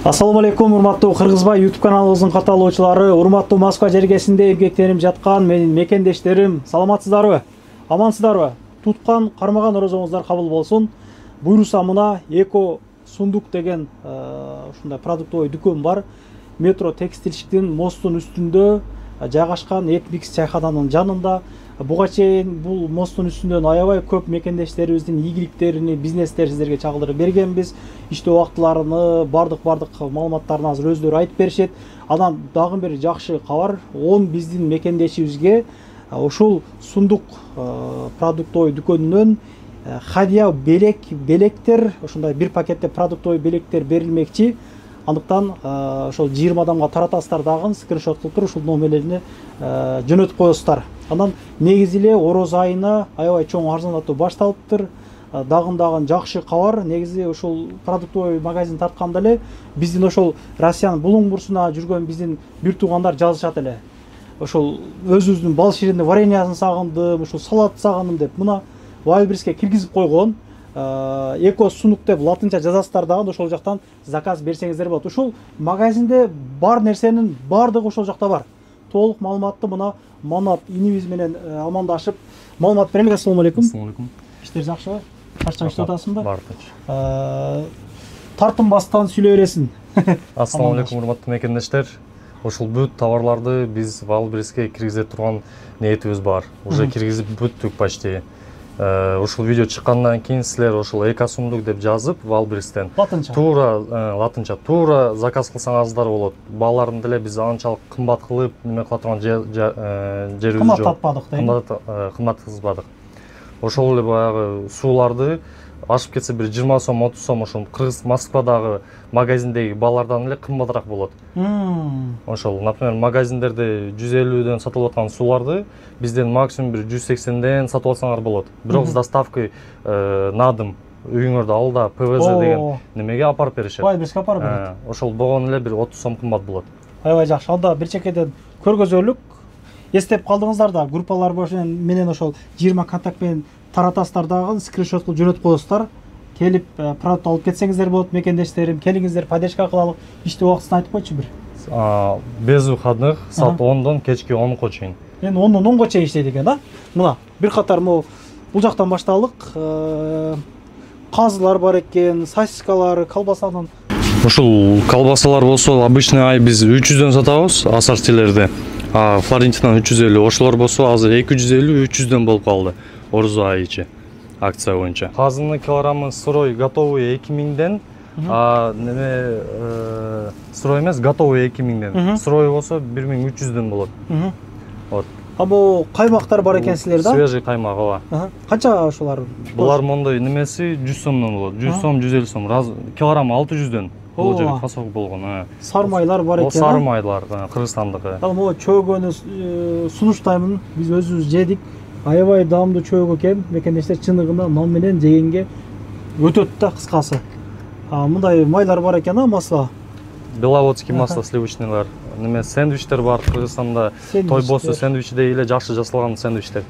Ассаламу алейкум, урматтуу Кыргызбай YouTube каналыбыздын катталуучулары, урматтуу Москва жергесинде эмгектенип жаткан менин мекендештерим, саламатсыздарбы? Амансыздарбы? Туткан, кармаган орозоңуздар кабыл болсун. Буйруса мына Эко Сундук деген ушундай продуктовый дүкөн бар. Метро текстилчиктин мосттун үстүндө жайгашкан Экмикс чайкананын жанында. Буга чейин бул мосттун үстүндөн аябай көп мекендештерибиздин ийгиликтерин, бизнестерин сиздерге чагылдырып бергенбиз. Иштөө убактыларыны, бардык маалыматтарын азыр өздөрү айтып беришет. Анан дагы бир жакшы кабар, 10 биздин мекендешибизге ушул Сундук продуктовый дүкөнүнөн хадия белектер, ошондой бир пакетте продуктовый белектер берилмекчи. Андыктан ошол 20 адамга таратасыздар дагы, скриншот кылып туруп ушул номерлерине жөнөтүп коесуздар. Анан негизи эле ороз айына аябай чоң арзандатуу башталыптыр. Дагы жакшы кабар, негизи ушул продуктовый магазин тартканда эле биздин ошол Россиянын булуң бурсуна жүргөн биздин бир туугандар жазышат эле. Ошол өзүбүздүн бал ширинди вареньясын сагындым, ушул салат сагындым деп мына Wildberriesке киргизип койгон. Эко Сундук деп латынча жазасыздар дагы, ошол жактан заказ берсеңиздер болот. Ушул магазинде бар нерсенин бардыгы ошол жакта бар. Толук маалыматты мына Манат инибиз менен амандашып маалымат берелик. Ассаламу алейкум. Ассаламу алейкум. Иштер жакшыбы? Качан иштеп атасыңбы? Бар. Тартынбастан сүйлөй бересиң. Ассаламу алейкум, урматтуу мекендештер. Ошол бүт товарларды биз Wildberriesке киргизе турган ниетибиз бар. Уже киргизип бүттүк почти. Ушул видео чыккандан кийин силер ошол Эко Сундук деп жазып Wildberriestен латынча туура заказ кылсаңыздар болот. Бааларын деле биз анчалык кымбат кылып неме кыла турган жерибиз жок. Кымбат кылбадык. Ошол эле баягы сууларды ашып кетсе бир 20 сом, 30 сом ошол Кыргыз Москвадагы магазиндеги баалардан эле кымбатыраак болот. Ошол, например, магазиндерде 150дөн сатылып аткан сууларды бизден максимум бир 180ден сатып алсаңар болот. Бирок с доставкой на дом үйүңөрдө алда ПВЗ деген немеге апарып беришет. Wildberriesке апарып берет. Ошол болгону эле бир 30 сом кымбат болот. Аябай жакшы. Анда бир чекеден көргөзөлүк. Эстеп калдыңыздар да, группалар менен ошол 20 контакт менен таратасыздар дагы, скриншот кылып жөнөтүп коесуздар. Келип продукт алып кетсеңиздер болот, мекендештерим. Келиңиздер, поддержка кылалык. Иштөө убактысын айтып койчу бир. Без выходных саат 10дон кечки 10га чейин. Эми 10дон 10га чейин иштейт экен да. Мына бир катар бул жактан башталык. Казылар бар экен, сосискалар, колбасанын. Ушул колбасалар болсо обычный биз 300дөн сатабыз ассортилерде. Флорентинан 350, ошолор болсо азыр 250-300дөн болуп калды. Орзу айчы акция боюнча. Казынын килограммы сырой готовый 2000ден, неме сырой эмес, готовый 2000ден. Сырой болсо 1300дөн болот. Вот. Бул каймактар бар экен силерде? Свежий каймак, ооба. Канча ошолар? Булар мондой немеси 100 сомдон болот. 100 сом, 150 сом. Килограмм 600дөн. Бул жер фасок болгон. Сармайлар бар экен. Сармайлар, Кыргызстандыкы. Могу чөөгөнү сунуштаймын. Биз өзүбүз жедик. Аябай даамдуу чөөгө экен. Мекендештер чыныгында нан менен жегенге өтөт да, кыскасы. Мындай майлар бар экен, масло. Беловодский масло сливочныйлар. Неме сэндвичтер бар Кыргызстанда. Тойбосу сэндвичдей эле жакшы жасалган сэндвичтер.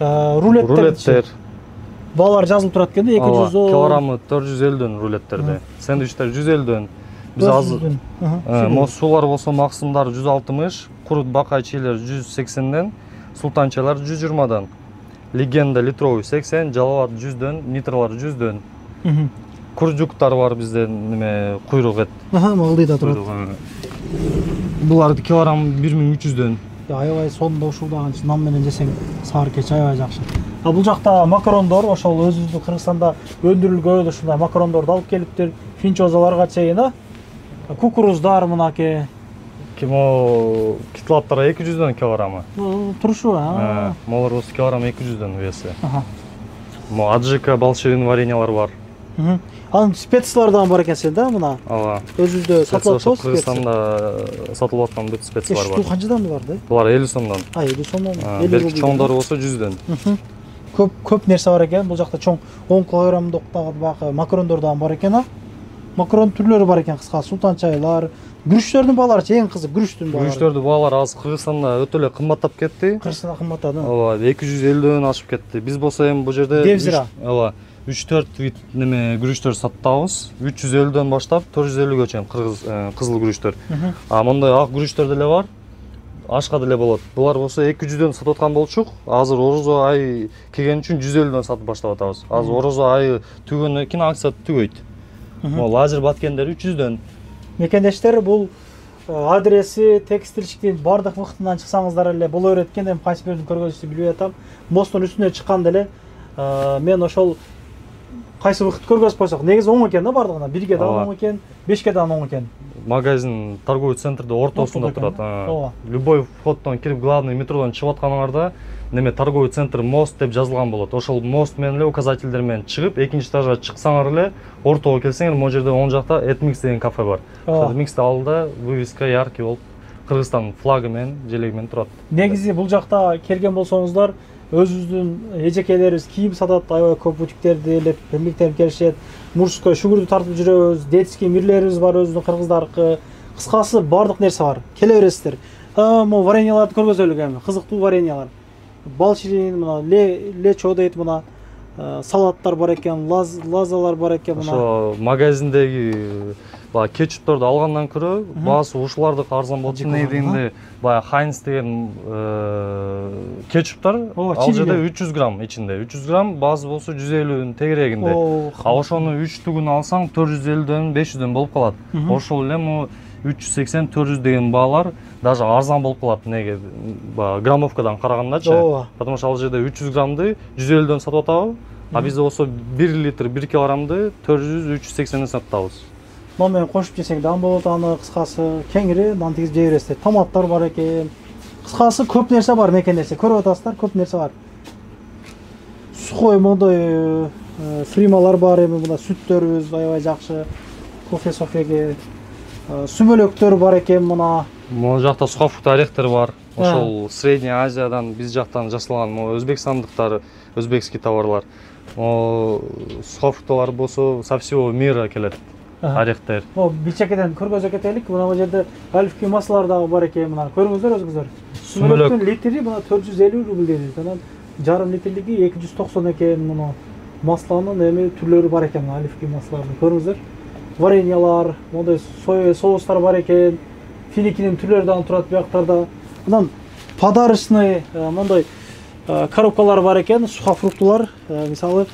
Рулеттер. Баалар жазылып турат экен да, 200 килограммы 450дөн рулеттерде. Сэндвичтер 150дөн. Биз азыр суулар болсо максымдар 160, курут бакайчилер 180ден, султанчалар 120дан. Легенда литровый 80, жалават 100дөн, нитралар 100дөн. Куржуктар бар бизде неме куйрук эт. Мылдыйда турат. Булар килограмм 1300дөн. Аябай сонда ушулдагы нан менен жесең саар кеч аябай жакшы. Бул жакта макарондор, ошол өзүбүздүн Кыргызстанда өндүрүлгөн ушундай макарондорду алып келиптир. Финчозаларга чейин, кукуруздар мынаке. Кимо китлаттар 200дөн килограммы. Турушу, Молор болсо килограмм 200дөн веси. Мо аджика, балширин вареньялар бар. Анын специялардан бар экен сен да, мына. Ооба. Өзүбүздө сатылып атабыз. Кыргызстанда сатылып аткан бүт специялар бар. Бул канчадан булар да? Булар 50 сомдон. 50 сомдон. Берки чоңдору болсо 100дөн. Көп нерсе бар экен. Бул жакта чоң 10 килограммдыктагы багы макарондордан бар экен. Макарон түрлөрү бар экен, кыска султан чайлар. Күрүчтөрдүн баалары эң кызык, күрүчтүн баалары. Күрүчтөрдүн баалары азыр Кыргызстанда өтө эле кымбаттап кетти. Кыргызстанда кымбаттады. Ооба, 250дөн ашып кетти. Биз болсо эми бул жерде Девзира. Ооба, 3-4 вид неме күрүчтөр сатабыз. 350дөн баштап 450гө чейин кызыл күрүчтөр. А мондай ак күрүчтөр деле бар. Ашка деле болот. Булар болсо 200дөн сатып аткан болчук. Азыр орозо ай келген үчүн 150дөн сатып баштап атабыз. Азыр орозо айы түгөнгөн кийин акция түгөйт. Могу лазер баткендер 300дөн. Мекендештер, бул адреси, текстильчиктин бардык вактынан чыксаңыздар эле боло берет экен, эми кайсы бирин көргөнүңүздү билбей атам. Мосттун үстүнө чыкканда эле мен ошол кайсы вакыт көргөзүп койсок, негизи оң экен да бардыгына. 1ге да оң экен, 5ке да оң экен. Магазин торговый центрде ортосунда турат. Любой входдон кирип главный метродон чыгып атканыңарда неме торговый центр мост деп жазылган болот. Ошол мост менен эле указательдер менен чыгып, экинчи этажга чыксаңар эле ортого келсеңер, могу жерде оң жакта Этмикс деген кафе бар. Этмикстин алдында вывеска яркий болуп Кыргызстан флагы менен, желеги менен турат. Негизи бул жакта келген болсоңуздар, өзүбүздүн эжекелерибиз кийим сатат, аябай көп бутиктерди элеп, эмгектенип келишет. Мужской шүгүрдү тартып жүрөбүз, детский мирлерибиз бар, өзүбүздүн кыргыздаркы. Кыскасы бардык нерсе бар. Келе бересиздер. Могу вареньяларды көргөзөлүк эми, кызыктуу вареньялар. Бал ширин, мына лечо дейт, мына салаттар бар экен, лазалар бар экен мына. Ошо магазиндеги баягы кетчупторду алгандан көрө баасы ушулардыкы арзан болот. Эмне дегенде баягы Хайнс деген кетчуптар ал жерде 300 грамм ичинде. 300 грамм, баасы болсо 150дүн тегерегинде. А ошону 3 түгүн алсаң 450дөн 500дөн болуп калат. Ошол эле му 380-400 деген баалар даже арзан болуп калат. Неге? Граммовкадан карагандачы. Потому что ал жерде 300 граммды 150дөн сатып атабыз. А бизде болсо 1 литр 1 килограммды 400-380ден сатабыз. Мен кошуп жесең дан болот, аны кыскасы кеңири нан тигиз жей бересиздер. Томаттар бар экен. Кыскасы көп нерсе бар мекендесе. Көрүп атасыздар, көп нерсе бар. Сухой мондой фрималар бар, эми мына сүттөрүбүз аябай жакшы. Кофе-софеге сүмөлөктөр бар экен мына. Могу жакта сухофрукт орехтер бар. Ошол Средняя Азиядан, биз жактан жасалган, могу өзбекстандыктар, өзбекский товарлар. Могу сухофрукталар болсо со всего мира келет. Орехтер. Бичекеден көргөзө кетелик. Мына жерде оливковый маслолар дагы бар экен. Мына көрүңүздөр өзүңүздөр. Сүмөлөктүн литри мына 450 рубль дейт. Анан жарым литрлиги 290 экен. Мына масланын эми түрлөрү бар экен, оливковый маслолардын. Көрүңүздөр. Вареньялар, мондай соевый соустар бар экен. Финикинин түрлөрү дагы турат бияктарда. Анан подарочный мондай коробкалар бар экен, сухофруктулар. Мисалы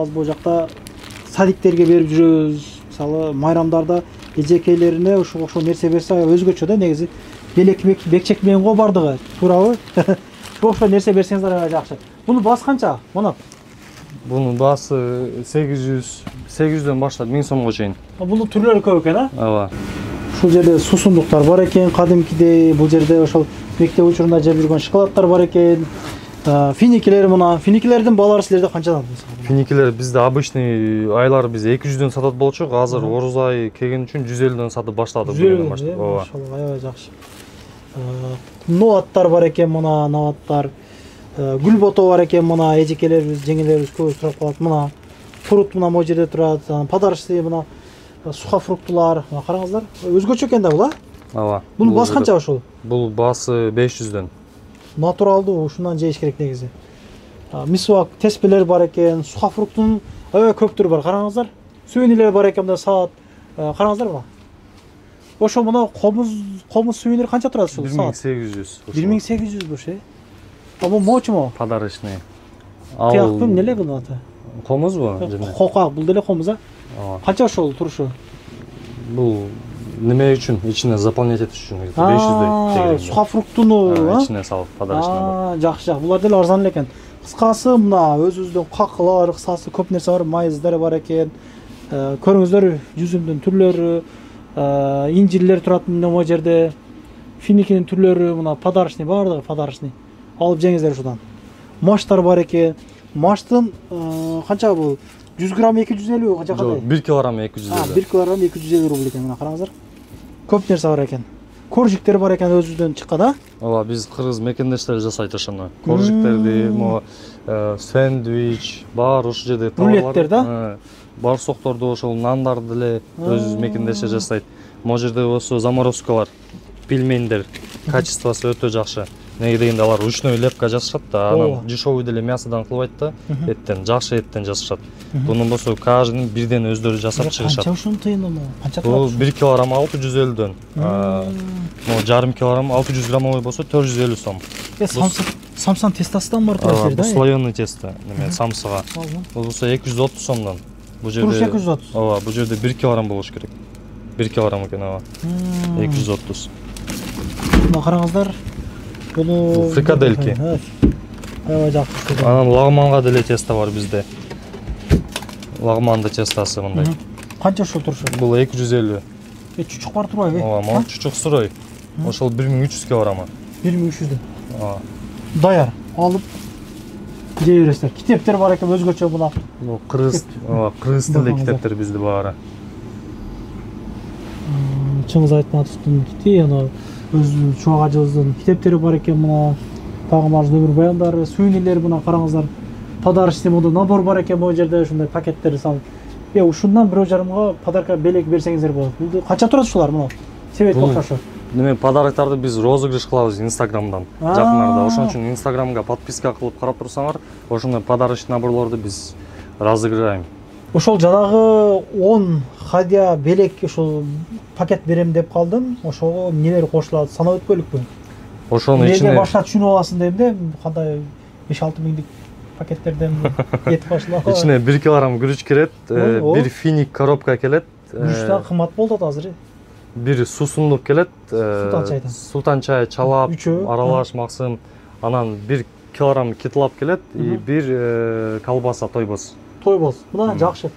аз бул жакта садиктерге берип жүрөбүз. Мисалы майрамдарда эжекейлерине ошол нерсе берсе өзгөчө да, негизи бекчек менен го бардыгы, туурабы? Ошол нерсе берсеңиздер аябай жакшы. Бунун баасы канча? Манат. Бунун баасы 800дөн баштап 1000 сомго чейин. Бунун түрлөрү көп экен, а? Ооба. Ушул жерде сусундуктар бар экен, кадимкидей. Бул жерде ошол мектеп учурунда жеп жүргөн шоколаддар бар экен. Финикилер мына. Финикилердин баалары силерде канчадан? Финикилер бизде обычный айлар биз 200дөн сатат болчук. Азыр ороз айы келген үчүн 150дөн сатып баштадык. Ооба. Аябай жакшы. Ноаттар бар экен мына, наваттар. Гүлбото бар экен мына, эжекелерибиз, жеңелерибиз көп сурап калат. Мына фрут мына могу жерде турат. Подарочный мына сухофруктулар. Мына караңыздар. Өзгөчө экен да бул, а? Ооба. Бунун баасы канча ошол? Бул баасы 500дөн. Натуралдуу, ушундан жейиш керек негизи. Мисвак, теспелер бар экен, сухофруктун аябай көп түрү бар. Караңыздар. Сүйүнүлөр бар экен, мына саат. Караңыздар мына. Ошо мына комуз сүйүнүр канча турат ушул саат? 1800. 1800 буш, бул мочмо? Подарочный. Кыяк эмне бунун аты? Комузбу? Кокак, бул деле комуз, а? Канча ошол турушу? Бул неме үчүн? Ичине заполнять этиш үчүн 500дөй. Сухофруктуну, ичине салып подарочный. Жакшы. Булар деле арзан экен. Кыскасы мына өзүбүздүн какылар, кыскасы көп нерсе бар, майыздар бар экен. Көрүңүздөр, жүзүмдүн түрлөрү, инжирлер турат могу жерде. Финикинин түрлөрү, мына подарочный бардыгы подарочный. Алып жеңиздер ушудан. Маштар бар экен. Маштын канча бул? 100 грамм 250 канча кандай? 1 килограмм 250. 1 килограмм 250 рубль экен, мына караңыздар. Көп нерсе бар экен. Коржиктер бар экен өзүбүздөн чыккан, а? Ооба, биз кыргыз мекендештер жасайт ошону. Коржиктерди, могу сэндвич, бар ошол жерде товарлар. Рулеттер да? Барсокторду ошол нандарды деле өз мекендештер жасайт. Могу жерде болсо заморозкалар, пельмендер, качествосы өтө жакшы. Неге дегенде алар ручной лепка жасашат да, анан дешевый деле мясодан кылбайт да, эттен, жакшы эттен жасашат. Бунун болсо каждый бирден өздөрү жасап чыгышат. Канча ушунун тыйыны му? Канча Бул турат? 1 килограмм 650дөн. Жарым килограмм 600 граммовый болсо 450 сом. Самсан тестасынан бар турат Бул слоёный тесто, неме самсыга. Бул болсо 230 сомдон. Бул жерде 230. Ооба, бул жерде 1 килограмм болуш керек. 1 килограмм экен, ооба. 230. Мына караңыздар. Бул фрикадельки. Аябай жакшы. Анан лагманга деле тесто бар бизде. Лагманды тестасы мындай. Канча ушул турушу? Бул 250. Чучук бар турбайбы? Ооба, могу чучук сурой. Ошол 1300 килограмм. 1300 ден. Ооба. Даяр алып жей бересиздер. Китептер бар экен өзгөчө мына. Бул кыргыз, ооба, кыргыз тилде китептер бизде баары. Чыңгыз Айтматовдун кити, ана өз Чубак ажыбыздын китептери бар экен мына. Тагымаж өмүр баяндары, сүйүнүлөр мына караңыздар. Подарок системада набор бар экен бул жерде ушундай пакеттерди салып. Ушундан 1,5 подарка белек берсеңиздер болот. Бул канча турат ушулар мына? Себет окшошу. Неме подароктарды биз розыгрыш кылабыз Инстаграмдан. Жакынарда. Ошон үчүн Инстаграмга подписка кылып карап турсаңар, ошондой подарочный наборлорду биз разыграем. Ошол жанагы 10 хадия белек ошол пакет берем деп калдым. Ошого нелер кошулат санап өтпөйлүкпү? Ошонун ичине башка түшүнүп аласың дейм да, кандай 5-6 миңдик пакеттерден эт кошулат. Ичине 1 килограмм күрүч кирет, бир финик коробка келет. Күрүчтөн кымбат болду азыр. Бир суусундук келет, султан чай, чалап, аралаш, максым, анан 1 килограмм китлап келет, и бир колбаса тойбоз. Тойбоз. Мына жакшы.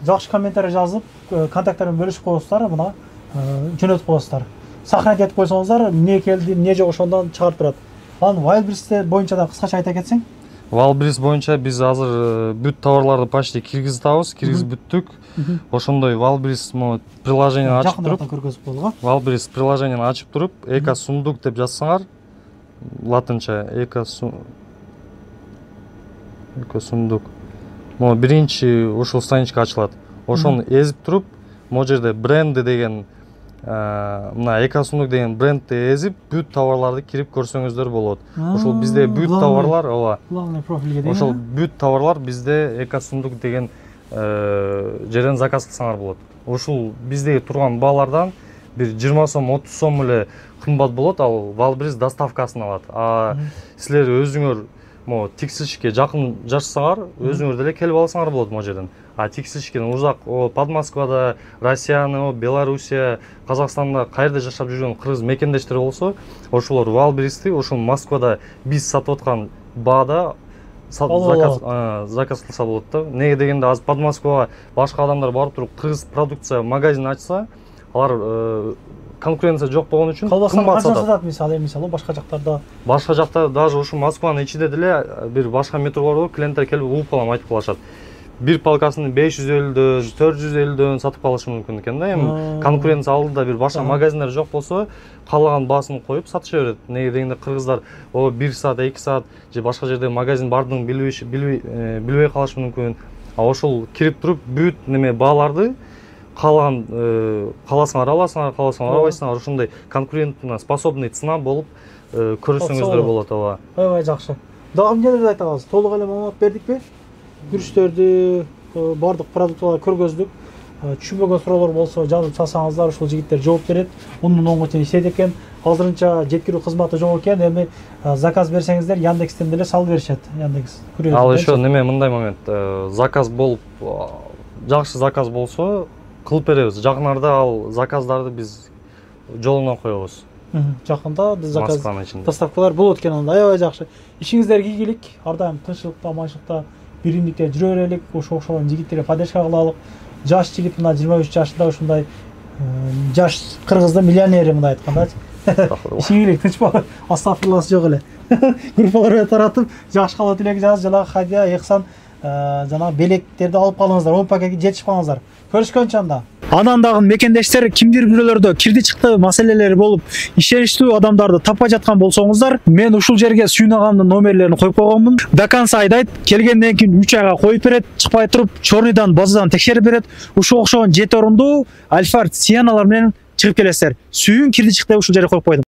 Жакшы комментарий жазып, контакттарын бөлүшүп коесуздар, мына жөнөтүп коесуздар. Сохранить этип койсоңуздар, эмне келди, эмне жок ошондон чыгарып турат. Анан Wildberries боюнча да кыскача айта кетсең? Wildberries боюнча биз азыр бүт товарларды почти киргизтабыз, киргизбүттүк. Ошондой Wildberries приложениени ачып туруп, Wildberries приложениени ачып туруп, эко сундук деп жазсаңар, латынча эко сундук. Могу биринчи ушул страничка ачылат. Ошону эзип туруп, могу жерде бренди деген, мына эко сундук деген брендти эзип, бүт товарларды кирип көрсөңүздөр болот. Ошол бизде бүт товарлар, ооба. Главный профилге деген. Ошол бүт товарлар бизде эко сундук деген жерден заказ кылсаңар болот. Ушул биздеги турган баалардан бир 20 сом, 30 сом эле кымбат болот, ал Wildberries доставкасын алат. Силер өзүңөр текстилишке жакын жашасаңар, өзүңөр деле келип алсаңар болот могу жерден. Текстилишкеден узак, под Москвада, Россияны, Белоруссия, Казакстанда каерде жашап жүргөн кыргыз мекендештер болсо, ошолор Wildberries'ти ошол Москвада биз сатып аткан баада заказ кылса болот да. Неге дегенде азыр под Москвага башка адамдар барып туруп кыргыз продукция магазин ачса, алар конкуренция жок болгон үчүн кымбат сатат. Мисалы башка жактарда. Башка жакта даже ушу Москванын ичинде деле бир башка метролордо клиенттер келип ууп калам айтып калышат. Бир палкасын 550дөн, 450дөн сатып калышы мүмкүн экен да. Эми конкуренция алдыда бир башка магазиндер жок болсо, каалаган баасын коюп сатыша берет. Неге дегенде кыргыздар 1 саат, 2 саат же башка жерде магазин бардыгын билбей калышы мүмкүн. Ошол кирип туруп бүт неме бааларды кааласаңар аласыңар, кааласаңар албайсыңар, ошондой конкурентно способный цена болуп көрсөңүздөр болот, ооба. Аябай жакшы. Дагы эмнелерди айта аласыз? Толук эле маалымат бердикпи? Күрүчтөрдү, бардык продукталарды көргөздүк. Түшүнбөгөн суроолор болсо жазып салсаңыздар, ушул жигиттер жооп берет. Ондун оңго чейин иштейт экен. Азырынча жеткирүү кызматы жок экен. Эми заказ берсеңиздер Яндекстен деле салып беришет. Яндекс күрөт. Ал ещё неме мындай момент. Заказ болуп, жакшы заказ болсо кылып беребиз. Жакын ал заказдарды биз жолуна коебуз. Жакында биз заказ доставкалар болот экен, анда аябай жакшы. Ишиңиздерге ийгилик, ар дайым тынччылыкта, аманчылыкта, биримдикте жүрө берелик. Ошо окшогон жигиттерге поддержка кылалык. Жаш жигит мына 23 жашында ушундай жаш кыргыздын миллионери мындай айтканда. Ишиңиздерге тынч боло, астагфирласы жок эле. Группаларга таратып, жакшы кала тилек жазып, жанагы Хадия, Ихсан жанагы белектерди алып калыңыздар, 10 пакетке жетишип калыңыздар. Көрүшкөнчө анда. Анан дагы мекендештер кимдир бирөөлөрдө кирди чыкты маселелери болуп, ишеничтүү адамдарды таппай жаткан болсоңуздар, мен ушул жерге Сүйүн агамдын номерлерин коюп койгонмун. До конца айдайт, келгенден кийин 3 айга коюп берет, чыкпай туруп, чорныйдан, базадан текшерип берет. Ушул окшогон 7 орундуу Альфард Сианалар менен чыгып келесиздер. Сүйүн кирди чыкты ушул жерге коюп койдум.